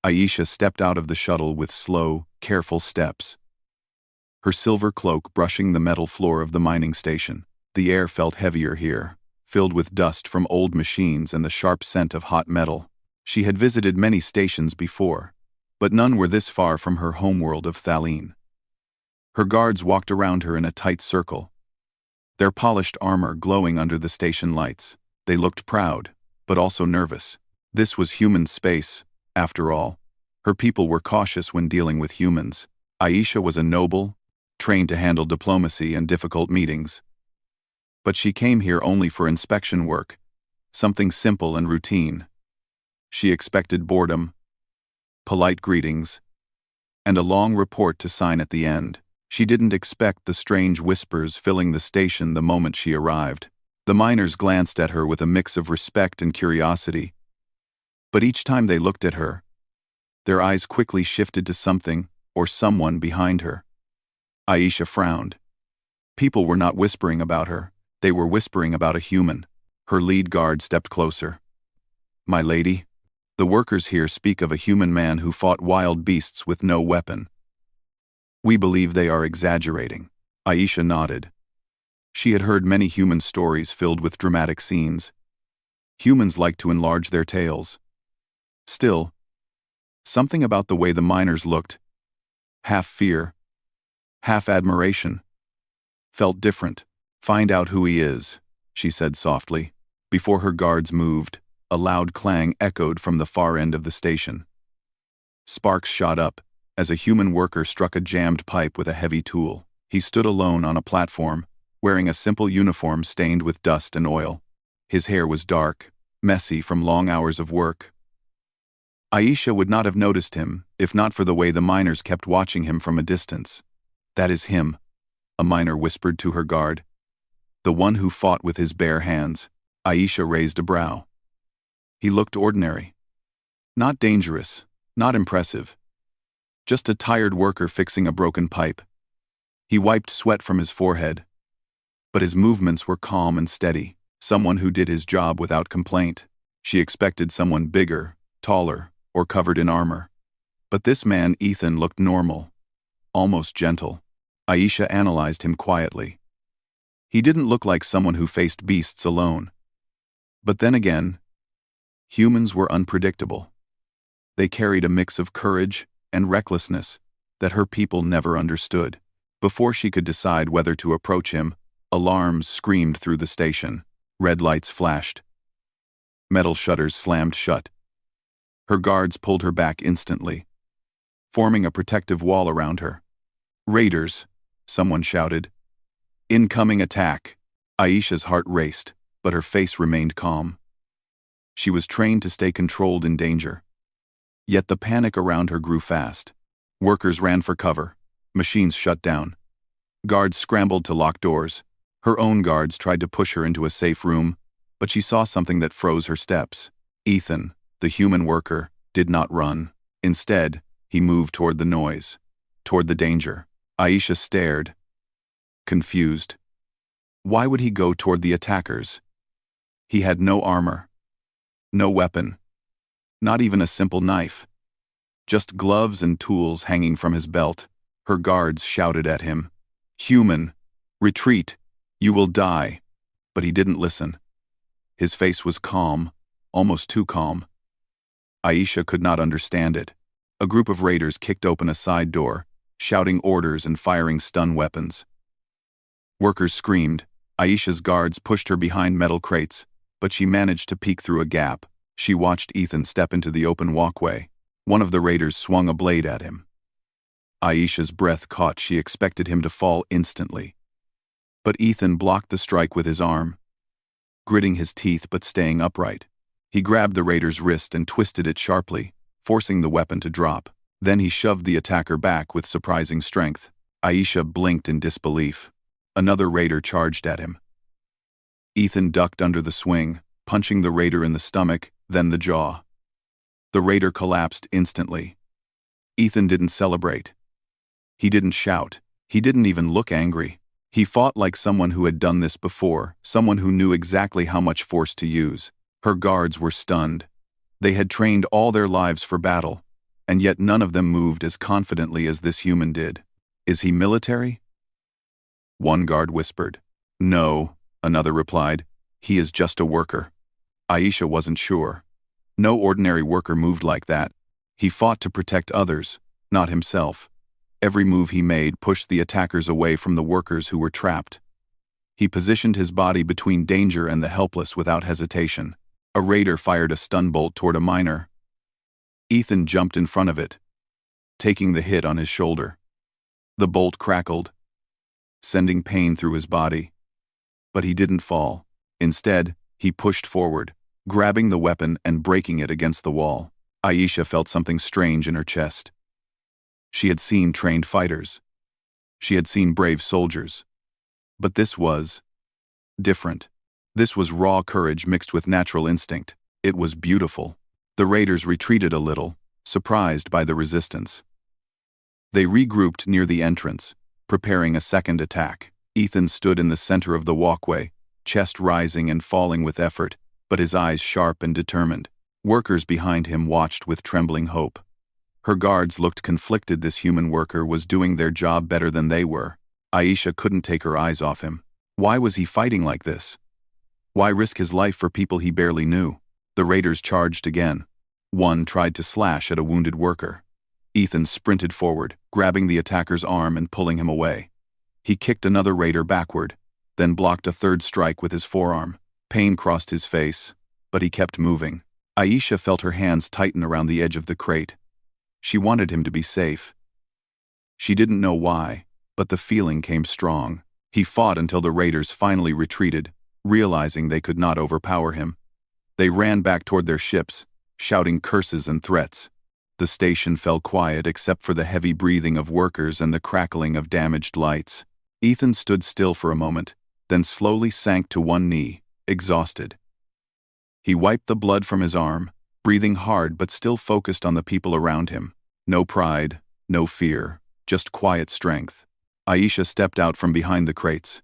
Aisha stepped out of the shuttle with slow, careful steps, her silver cloak brushing the metal floor of the mining station. The air felt heavier here, filled with dust from old machines and the sharp scent of hot metal. She had visited many stations before, but none were this far from her homeworld of Thaleen. Her guards walked around her in a tight circle, their polished armor glowing under the station lights. They looked proud, but also nervous. This was human space, after all. Her people were cautious when dealing with humans. Aisha was a noble, trained to handle diplomacy and difficult meetings. But she came here only for inspection work, something simple and routine. She expected boredom, polite greetings, and a long report to sign at the end. She didn't expect the strange whispers filling the station the moment she arrived. The miners glanced at her with a mix of respect and curiosity. But each time they looked at her, their eyes quickly shifted to something or someone behind her. Aisha frowned. People were not whispering about her, they were whispering about a human. Her lead guard stepped closer. "My lady, the workers here speak of a human man who fought wild beasts with no weapon. We believe they are exaggerating." Aisha nodded. She had heard many human stories filled with dramatic scenes. Humans like to enlarge their tales. Still, something about the way the miners looked, half fear, half admiration, felt different. "Find out who he is," she said softly. Before her guards moved, a loud clang echoed from the far end of the station. Sparks shot up as a human worker struck a jammed pipe with a heavy tool. He stood alone on a platform, wearing a simple uniform stained with dust and oil. His hair was dark, messy from long hours of work. Aisha would not have noticed him if not for the way the miners kept watching him from a distance. "That is him," a miner whispered to her guard. "The one who fought with his bare hands." Aisha raised a brow. He looked ordinary. Not dangerous, not impressive. Just a tired worker fixing a broken pipe. He wiped sweat from his forehead, but his movements were calm and steady. Someone who did his job without complaint. She expected someone bigger, taller, or covered in armor. But this man, Ethan, looked normal, almost gentle. Aisha analyzed him quietly. He didn't look like someone who faced beasts alone. But then again, humans were unpredictable. They carried a mix of courage and recklessness that her people never understood. Before she could decide whether to approach him, alarms screamed through the station. Red lights flashed. Metal shutters slammed shut. Her guards pulled her back instantly, forming a protective wall around her. "Raiders," someone shouted. "Incoming attack." Aisha's heart raced, but her face remained calm. She was trained to stay controlled in danger. Yet the panic around her grew fast. Workers ran for cover. Machines shut down. Guards scrambled to lock doors. Her own guards tried to push her into a safe room, but she saw something that froze her steps. Ethan, the human worker, did not run. Instead, he moved toward the noise, toward the danger. Aisha stared, confused. Why would he go toward the attackers? He had no armor, no weapon, not even a simple knife. Just gloves and tools hanging from his belt. Her guards shouted at him, "Human, retreat, you will die." But he didn't listen. His face was calm, almost too calm. Aisha could not understand it. A group of raiders kicked open a side door, shouting orders and firing stun weapons. Workers screamed. Aisha's guards pushed her behind metal crates, but she managed to peek through a gap. She watched Ethan step into the open walkway. One of the raiders swung a blade at him. Aisha's breath caught. She expected him to fall instantly. But Ethan blocked the strike with his arm, gritting his teeth but staying upright. He grabbed the raider's wrist and twisted it sharply, forcing the weapon to drop. Then he shoved the attacker back with surprising strength. Aisha blinked in disbelief. Another raider charged at him. Ethan ducked under the swing, punching the raider in the stomach, then the jaw. The raider collapsed instantly. Ethan didn't celebrate. He didn't shout. He didn't even look angry. He fought like someone who had done this before, someone who knew exactly how much force to use. Her guards were stunned. They had trained all their lives for battle, and yet none of them moved as confidently as this human did. "Is he military?" One guard whispered. "No," another replied. "He is just a worker." Aisha wasn't sure. No ordinary worker moved like that. He fought to protect others, not himself. Every move he made pushed the attackers away from the workers who were trapped. He positioned his body between danger and the helpless without hesitation. A raider fired a stun bolt toward a miner. Ethan jumped in front of it, taking the hit on his shoulder. The bolt crackled, sending pain through his body. But he didn't fall. Instead, he pushed forward, grabbing the weapon and breaking it against the wall. Aisha felt something strange in her chest. She had seen trained fighters. She had seen brave soldiers. But this was different. This was raw courage mixed with natural instinct. It was beautiful. The raiders retreated a little, surprised by the resistance. They regrouped near the entrance, preparing a second attack. Ethan stood in the center of the walkway, chest rising and falling with effort, but his eyes sharp and determined. Workers behind him watched with trembling hope. Her guards looked conflicted. This human worker was doing their job better than they were. Aisha couldn't take her eyes off him. Why was he fighting like this? Why risk his life for people he barely knew? The raiders charged again. One tried to slash at a wounded worker. Ethan sprinted forward, grabbing the attacker's arm and pulling him away. He kicked another raider backward, then blocked a third strike with his forearm. Pain crossed his face, but he kept moving. Aisha felt her hands tighten around the edge of the crate. She wanted him to be safe. She didn't know why, but the feeling came strong. He fought until the raiders finally retreated, realizing they could not overpower him. They ran back toward their ships, shouting curses and threats. The station fell quiet except for the heavy breathing of workers and the crackling of damaged lights. Ethan stood still for a moment, then slowly sank to one knee, exhausted. He wiped the blood from his arm, breathing hard but still focused on the people around him. No pride, no fear, just quiet strength. Aisha stepped out from behind the crates.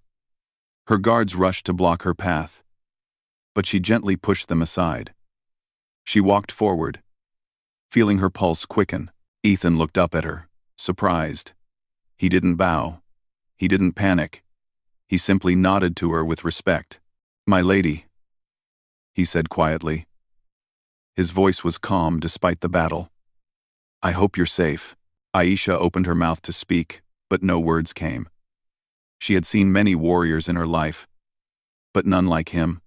Her guards rushed to block her path, but she gently pushed them aside. She walked forward, feeling her pulse quicken. Ethan looked up at her, surprised. He didn't bow. He didn't panic. He simply nodded to her with respect. "My lady," he said quietly. His voice was calm despite the battle. "I hope you're safe." Aisha opened her mouth to speak, but no words came. She had seen many warriors in her life, but none like him.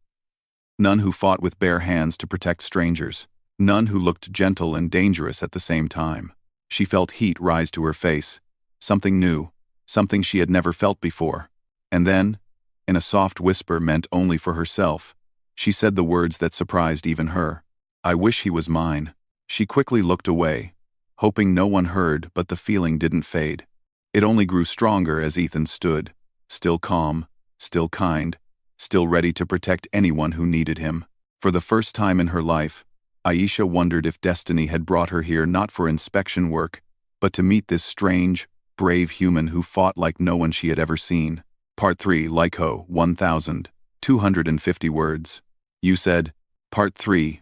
None who fought with bare hands to protect strangers. None who looked gentle and dangerous at the same time. She felt heat rise to her face, something new, something she had never felt before. And then, in a soft whisper meant only for herself, she said the words that surprised even her. "I wish he was mine." She quickly looked away, hoping no one heard, but the feeling didn't fade. It only grew stronger as Ethan stood, still calm, still kind, still ready to protect anyone who needed him. For the first time in her life, Aisha wondered if destiny had brought her here not for inspection work, but to meet this strange, brave human who fought like no one she had ever seen. Part 3, Lyco, 1,250 words. You said, Part 3.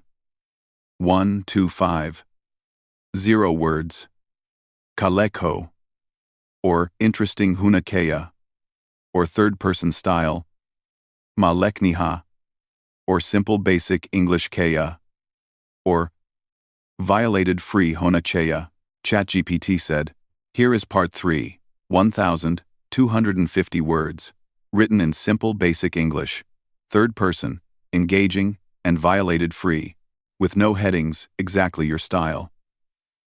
125. 0 words. Kaleko, or interesting hunakeya, or third-person style. Malekniha, or simple basic English kaya, or violated free honacheya. ChatGPT said, here is part 3, 1,250 words, written in simple basic English, third person, engaging, and violated free, with no headings, exactly your style.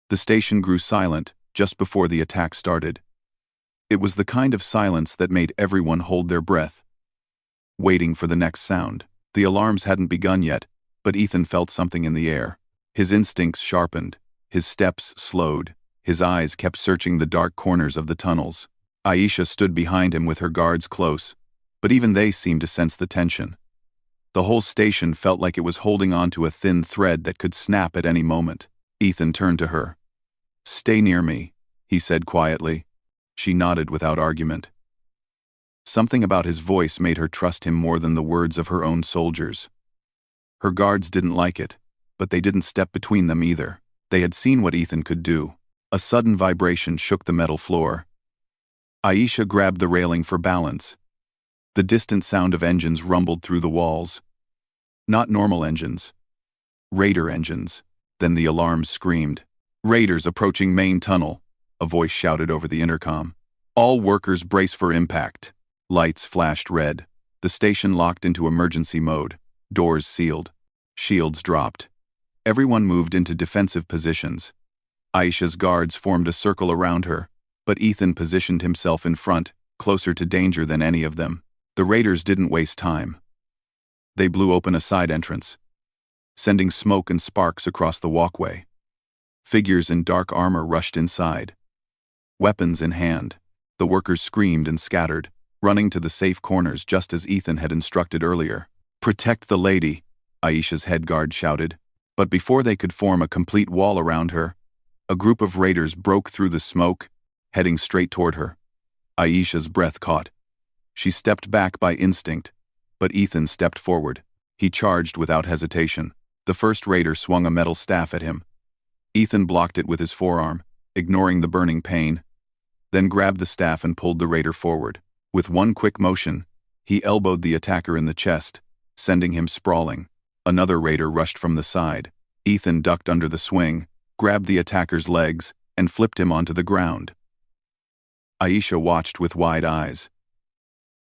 The station grew silent just before the attack started. It was the kind of silence that made everyone hold their breath, waiting for the next sound. The alarms hadn't begun yet, but Ethan felt something in the air. His instincts sharpened, his steps slowed, his eyes kept searching the dark corners of the tunnels. Aisha stood behind him with her guards close, but even they seemed to sense the tension. The whole station felt like it was holding on to a thin thread that could snap at any moment. Ethan turned to her. "Stay near me," he said quietly. She nodded without argument. Something about his voice made her trust him more than the words of her own soldiers. Her guards didn't like it, but they didn't step between them either. They had seen what Ethan could do. A sudden vibration shook the metal floor. Aisha grabbed the railing for balance. The distant sound of engines rumbled through the walls. Not normal engines. Raider engines. Then the alarms screamed. "Raiders approaching main tunnel," a voice shouted over the intercom. "All workers brace for impact." Lights flashed red. The station locked into emergency mode. Doors sealed. Shields dropped. Everyone moved into defensive positions. Aisha's guards formed a circle around her, but Ethan positioned himself in front, closer to danger than any of them. The raiders didn't waste time. They blew open a side entrance, sending smoke and sparks across the walkway. Figures in dark armor rushed inside. Weapons in hand, the workers screamed and scattered, running to the safe corners just as Ethan had instructed earlier. "Protect the lady," Aisha's head guard shouted. But before they could form a complete wall around her, a group of raiders broke through the smoke, heading straight toward her. Aisha's breath caught. She stepped back by instinct, but Ethan stepped forward. He charged without hesitation. The first raider swung a metal staff at him. Ethan blocked it with his forearm, ignoring the burning pain, then grabbed the staff and pulled the raider forward. With one quick motion, he elbowed the attacker in the chest, sending him sprawling. Another raider rushed from the side. Ethan ducked under the swing, grabbed the attacker's legs, and flipped him onto the ground. Aisha watched with wide eyes.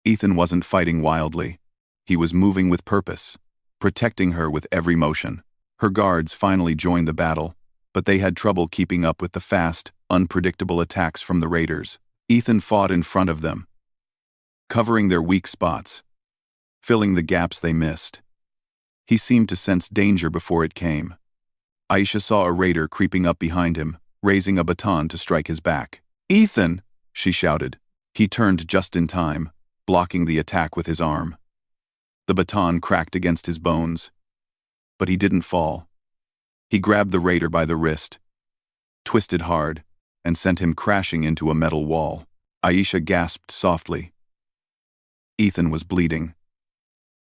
Ethan wasn't fighting wildly. He was moving with purpose, protecting her with every motion. Her guards finally joined the battle, but they had trouble keeping up with the fast, unpredictable attacks from the raiders. Ethan fought in front of them, covering their weak spots, filling the gaps they missed. He seemed to sense danger before it came. Aisha saw a raider creeping up behind him, raising a baton to strike his back. "Ethan!" she shouted. He turned just in time, blocking the attack with his arm. The baton cracked against his bones, but he didn't fall. He grabbed the raider by the wrist, twisted hard, and sent him crashing into a metal wall. Aisha gasped softly. Ethan was bleeding.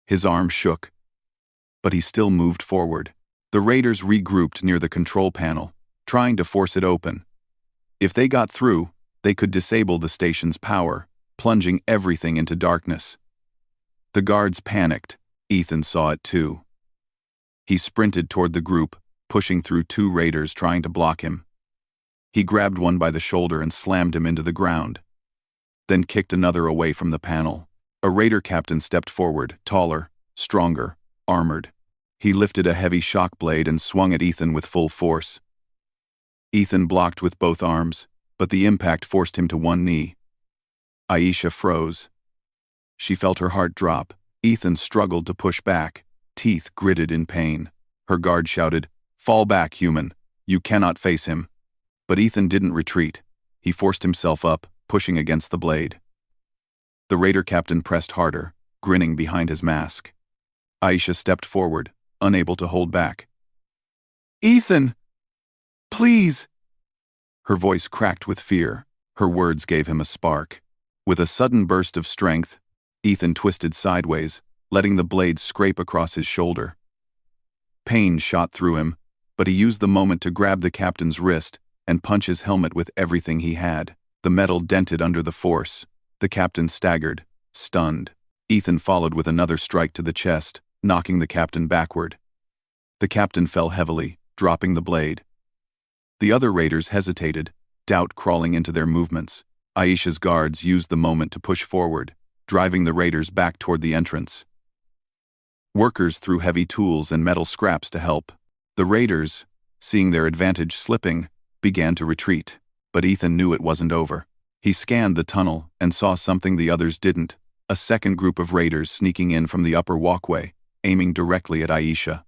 His arm shook, but he still moved forward. The raiders regrouped near the control panel, trying to force it open. If they got through, they could disable the station's power, plunging everything into darkness. The guards panicked. Ethan saw it too. He sprinted toward the group, pushing through two raiders trying to block him. He grabbed one by the shoulder and slammed him into the ground, then kicked another away from the panel. A raider captain stepped forward, taller, stronger, armored. He lifted a heavy shock blade and swung at Ethan with full force. Ethan blocked with both arms, but the impact forced him to one knee. Aisha froze. She felt her heart drop. Ethan struggled to push back, teeth gritted in pain. Her guard shouted, "Fall back, human. You cannot face him." But Ethan didn't retreat. He forced himself up, pushing against the blade. The raider captain pressed harder, grinning behind his mask. Aisha stepped forward, unable to hold back. "Ethan! Please!" Her voice cracked with fear. Her words gave him a spark. With a sudden burst of strength, Ethan twisted sideways, letting the blade scrape across his shoulder. Pain shot through him, but he used the moment to grab the captain's wrist and punch his helmet with everything he had. The metal dented under the force. The captain staggered, stunned. Ethan followed with another strike to the chest, knocking the captain backward. The captain fell heavily, dropping the blade. The other raiders hesitated, doubt crawling into their movements. Aisha's guards used the moment to push forward, driving the raiders back toward the entrance. Workers threw heavy tools and metal scraps to help. The raiders, seeing their advantage slipping, began to retreat. But Ethan knew it wasn't over. He scanned the tunnel and saw something the others didn't. A second group of raiders sneaking in from the upper walkway, aiming directly at Aisha.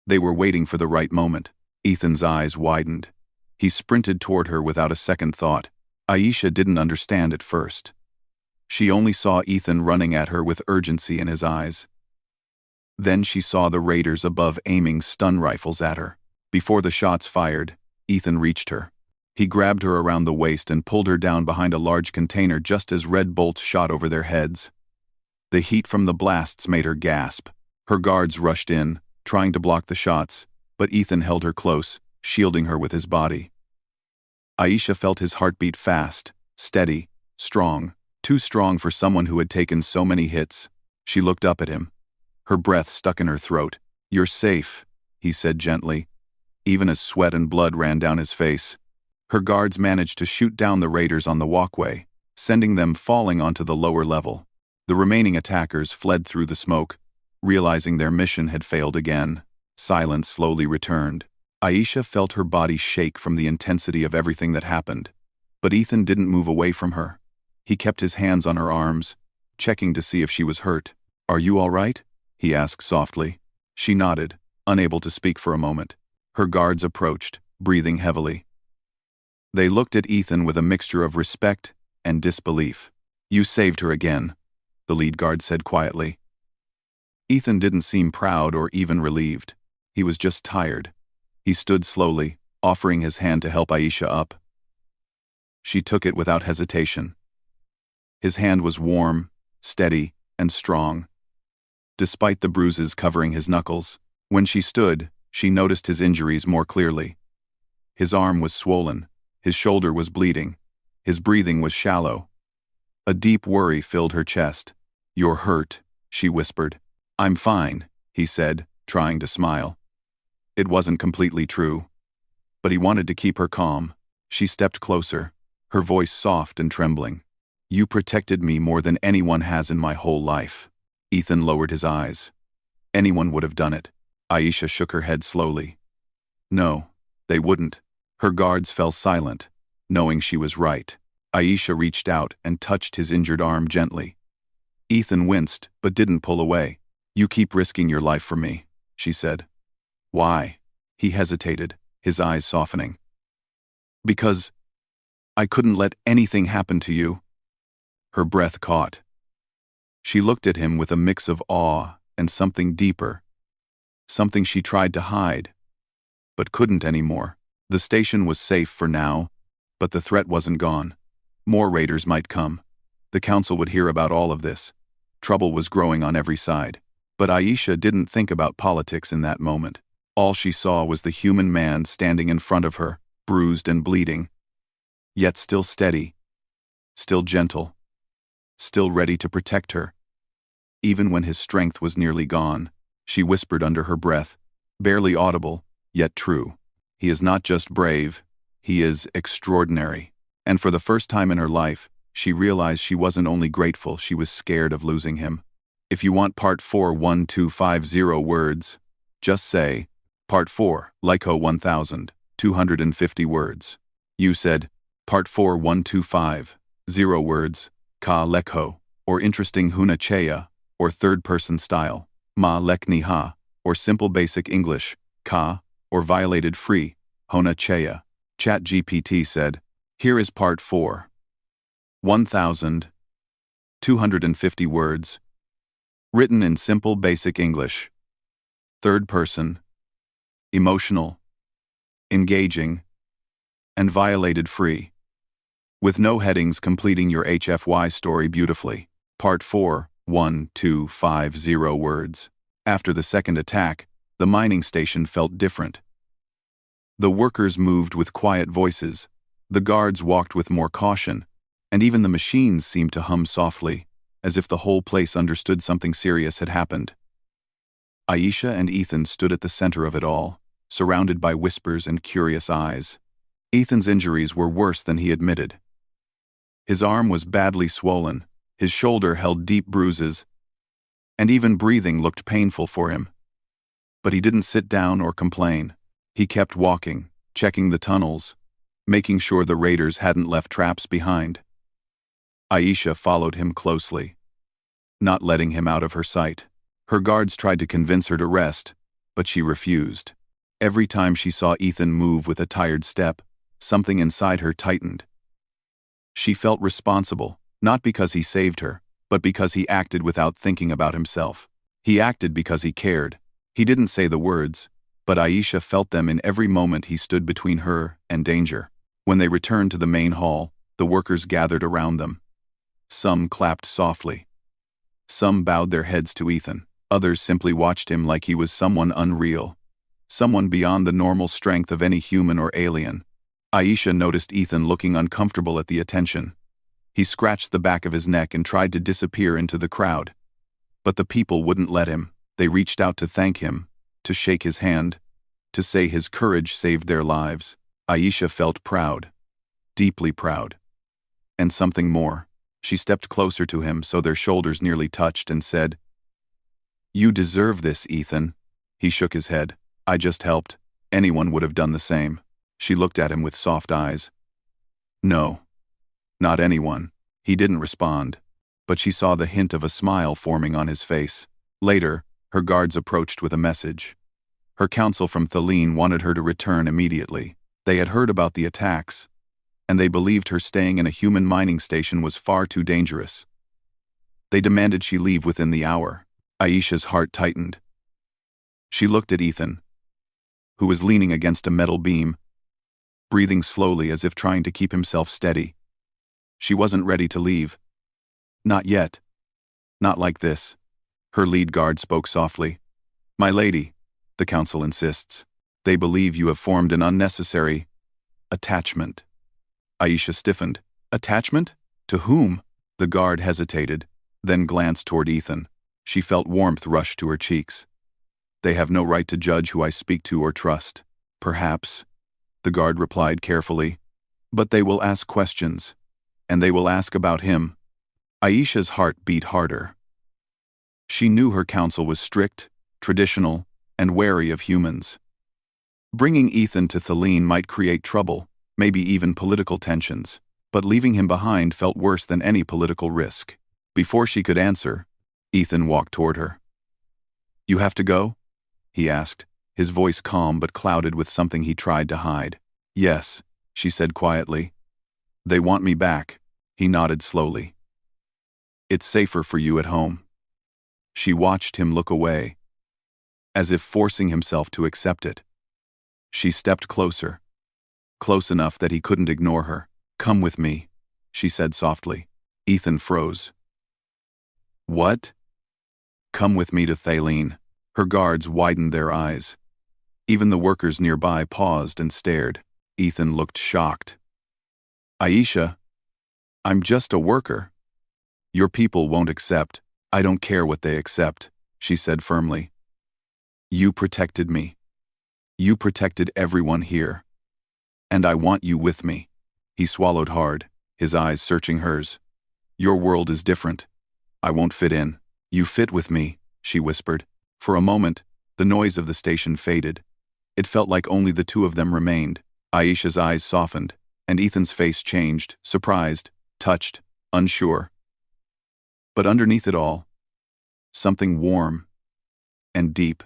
They were waiting for the right moment. Ethan's eyes widened. He sprinted toward her without a second thought. Aisha didn't understand at first. She only saw Ethan running at her with urgency in his eyes. Then she saw the raiders above aiming stun rifles at her. Before the shots fired, Ethan reached her. He grabbed her around the waist and pulled her down behind a large container just as red bolts shot over their heads. The heat from the blasts made her gasp. Her guards rushed in, trying to block the shots, but Ethan held her close, shielding her with his body. Aisha felt his heartbeat fast, steady, strong, too strong for someone who had taken so many hits. She looked up at him. Her breath stuck in her throat. "You're safe," he said gently, even as sweat and blood ran down his face. Her guards managed to shoot down the raiders on the walkway, sending them falling onto the lower level. The remaining attackers fled through the smoke, realizing their mission had failed again. Silence slowly returned. Aisha felt her body shake from the intensity of everything that happened. But Ethan didn't move away from her. He kept his hands on her arms, checking to see if she was hurt. "Are you all right?" he asked softly. She nodded, unable to speak for a moment. Her guards approached, breathing heavily. They looked at Ethan with a mixture of respect and disbelief. "You saved her again," the lead guard said quietly. Ethan didn't seem proud or even relieved. He was just tired. He stood slowly, offering his hand to help Aisha up. She took it without hesitation. His hand was warm, steady, and strong. Despite the bruises covering his knuckles, when she stood, she noticed his injuries more clearly. His arm was swollen, his shoulder was bleeding, his breathing was shallow. A deep worry filled her chest. "You're hurt," she whispered. "I'm fine," he said, trying to smile. It wasn't completely true. But he wanted to keep her calm. She stepped closer, her voice soft and trembling. "You protected me more than anyone has in my whole life." Ethan lowered his eyes. "Anyone would have done it." Aisha shook her head slowly. "No, they wouldn't." Her guards fell silent, knowing she was right. Aisha reached out and touched his injured arm gently. Ethan winced, but didn't pull away. "You keep risking your life for me," she said. "Why?" He hesitated, his eyes softening. "Because I couldn't let anything happen to you." Her breath caught. She looked at him with a mix of awe and something deeper. Something she tried to hide, but couldn't anymore. The station was safe for now, but the threat wasn't gone. More raiders might come. The council would hear about all of this. Trouble was growing on every side. But Aisha didn't think about politics in that moment. All she saw was the human man standing in front of her, bruised and bleeding, yet still steady, still gentle, still ready to protect her. Even when his strength was nearly gone, she whispered under her breath, barely audible, yet true. "He is not just brave, he is extraordinary." And for the first time in her life, she realized she wasn't only grateful, she was scared of losing him. If you want part 4 1250 words, just say, Part 4, Lyco 1250 words. You said, Part 4 1250 words, Ka Lekho, or interesting Huna Cheya, or third-person style, Ma Lekni Ha, or simple basic English, Ka, or violated free, Hona Cheya. ChatGPT said, "Here is Part 4. 1250 words. Written in simple basic English. Third person. Emotional. Engaging. And violated free. With no headings completing your HFY story beautifully. Part 4, 1250 words. After the second attack, the mining station felt different. The workers moved with quiet voices, the guards walked with more caution, and even the machines seemed to hum softly, as if the whole place understood something serious had happened. Aisha and Ethan stood at the center of it all, surrounded by whispers and curious eyes. Ethan's injuries were worse than he admitted. His arm was badly swollen, his shoulder held deep bruises, and even breathing looked painful for him. But he didn't sit down or complain. He kept walking, checking the tunnels, making sure the raiders hadn't left traps behind. Aisha followed him closely, not letting him out of her sight. Her guards tried to convince her to rest, but she refused. Every time she saw Ethan move with a tired step, something inside her tightened. She felt responsible, not because he saved her, but because he acted without thinking about himself. He acted because he cared. He didn't say the words, but Aisha felt them in every moment he stood between her and danger. When they returned to the main hall, the workers gathered around them. Some clapped softly. Some bowed their heads to Ethan. Others simply watched him like he was someone unreal. someone beyond the normal strength of any human or alien. Aisha noticed Ethan looking uncomfortable at the attention. He scratched the back of his neck and tried to disappear into the crowd. But the people wouldn't let him. They reached out to thank him, to shake his hand, to say his courage saved their lives. Aisha felt proud, deeply proud. And something more. She stepped closer to him so their shoulders nearly touched and said, "You deserve this, Ethan." He shook his head. "I just helped. Anyone would have done the same." She looked at him with soft eyes. "No, not anyone." He didn't respond, but she saw the hint of a smile forming on his face. Later, her guards approached with a message. Her counsel from Thelene wanted her to return immediately. They had heard about the attacks, and they believed her staying in a human mining station was far too dangerous. They demanded she leave within the hour. Aisha's heart tightened. She looked at Ethan, who was leaning against a metal beam, breathing slowly as if trying to keep himself steady. She wasn't ready to leave. Not yet. Not like this. Her lead guard spoke softly. "My lady," the council insists, "they believe you have formed an unnecessary attachment." Aisha stiffened. "Attachment? To whom?" The guard hesitated, then glanced toward Ethan. She felt warmth rush to her cheeks. "They have no right to judge who I speak to or trust." "Perhaps," the guard replied carefully, "but they will ask questions, and they will ask about him." Aisha's heart beat harder. She knew her council was strict, traditional, and wary of humans. Bringing Ethan to Thelene might create trouble, maybe even political tensions, but leaving him behind felt worse than any political risk. Before she could answer, Ethan walked toward her. "You have to go?" he asked, his voice calm but clouded with something he tried to hide. "Yes," she said quietly. "They want me back." He nodded slowly. "It's safer for you at home." She watched him look away, as if forcing himself to accept it. She stepped closer, close enough that he couldn't ignore her. "Come with me," she said softly. Ethan froze. "What?" "Come with me to Thelene." Her guards widened their eyes. Even the workers nearby paused and stared. Ethan looked shocked. "Aisha, I'm just a worker." "Your people won't accept." "I don't care what they accept," she said firmly. "You protected me. You protected everyone here. And I want you with me." He swallowed hard, his eyes searching hers. "Your world is different. I won't fit in." "You fit with me," she whispered. For a moment, the noise of the station faded. It felt like only the two of them remained. Aisha's eyes softened, and Ethan's face changed, surprised, touched, unsure. But underneath it all, something warm and deep.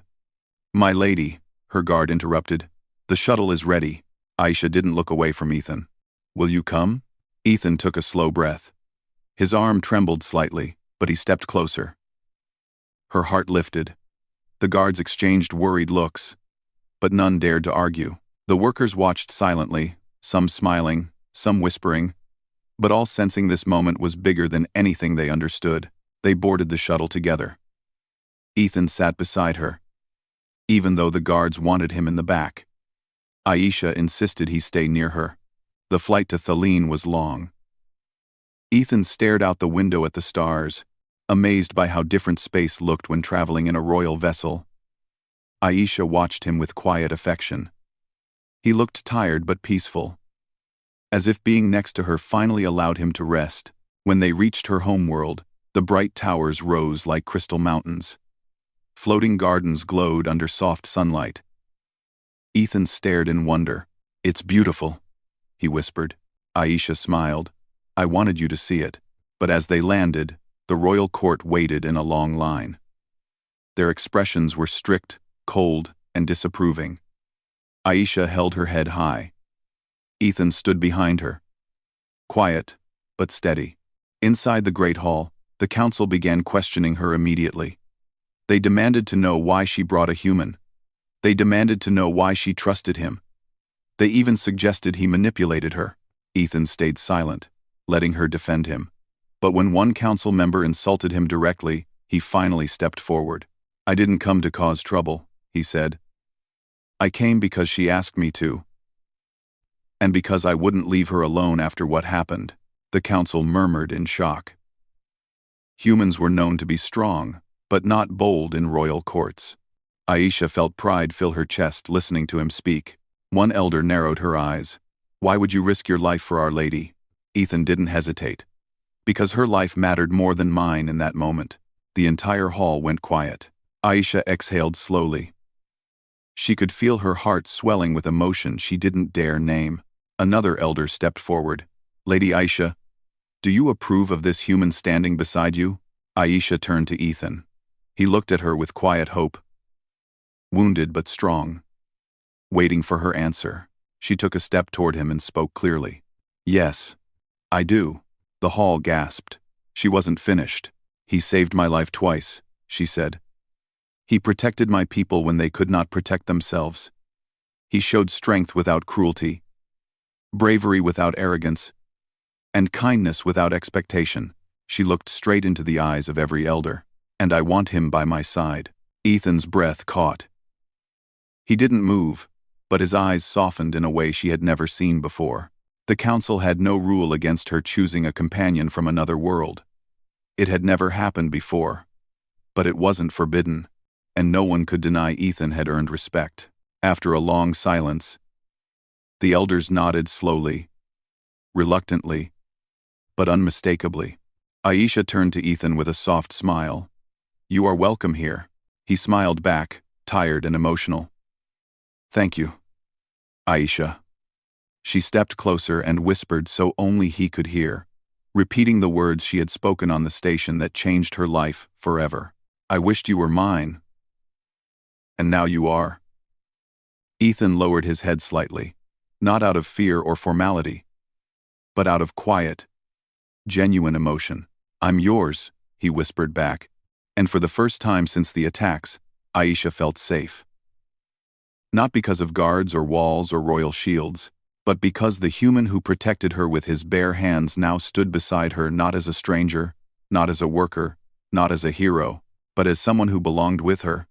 "My lady," her guard interrupted. "The shuttle is ready." Aisha didn't look away from Ethan. "Will you come?" Ethan took a slow breath. His arm trembled slightly, but he stepped closer. Her heart lifted. The guards exchanged worried looks, but none dared to argue. The workers watched silently, some smiling, some whispering, but all sensing this moment was bigger than anything they understood. They boarded the shuttle together. Ethan sat beside her, even though the guards wanted him in the back. Aisha insisted he stay near her. The flight to Thelene was long. Ethan stared out the window at the stars, amazed by how different space looked when traveling in a royal vessel. Aisha watched him with quiet affection. He looked tired but peaceful, as if being next to her finally allowed him to rest. When they reached her homeworld, the bright towers rose like crystal mountains. Floating gardens glowed under soft sunlight. Ethan stared in wonder. "It's beautiful," he whispered. Aisha smiled. "I wanted you to see it." But as they landed, the royal court waited in a long line. Their expressions were strict, cold, and disapproving. Aisha held her head high. Ethan stood behind her, quiet, but steady. Inside the great hall, the council began questioning her immediately. They demanded to know why she brought a human. They demanded to know why she trusted him. They even suggested he manipulated her. Ethan stayed silent, letting her defend him. But when one council member insulted him directly, he finally stepped forward. "I didn't come to cause trouble," he said. I came because she asked me to. And because I wouldn't leave her alone after what happened, the council murmured in shock. Humans were known to be strong, but not bold in royal courts. Aisha felt pride fill her chest listening to him speak. One elder narrowed her eyes. Why would you risk your life for Our Lady? Ethan didn't hesitate. Because her life mattered more than mine in that moment. The entire hall went quiet. Aisha exhaled slowly. She could feel her heart swelling with emotion she didn't dare name. Another elder stepped forward. Lady Aisha, do you approve of this human standing beside you? Aisha turned to Ethan. He looked at her with quiet hope. Wounded but strong. Waiting for her answer, she took a step toward him and spoke clearly. Yes, I do. The hall gasped. She wasn't finished. He saved my life twice, she said. He protected my people when they could not protect themselves. He showed strength without cruelty, bravery without arrogance, and kindness without expectation. She looked straight into the eyes of every elder. And I want him by my side. Ethan's breath caught. He didn't move, but his eyes softened in a way she had never seen before. The council had no rule against her choosing a companion from another world. It had never happened before. But it wasn't forbidden, and no one could deny Ethan had earned respect. After a long silence, the elders nodded slowly, reluctantly, but unmistakably. Aisha turned to Ethan with a soft smile. You are welcome here. He smiled back, tired and emotional. Thank you, Aisha. She stepped closer and whispered so only he could hear, repeating the words she had spoken on the station that changed her life forever. I wished you were mine. And now you are. Ethan lowered his head slightly, not out of fear or formality, but out of quiet, genuine emotion. I'm yours, he whispered back, and for the first time since the attacks, Aisha felt safe. Not because of guards or walls or royal shields, but because the human who protected her with his bare hands now stood beside her not as a stranger, not as a worker, not as a hero, but as someone who belonged with her.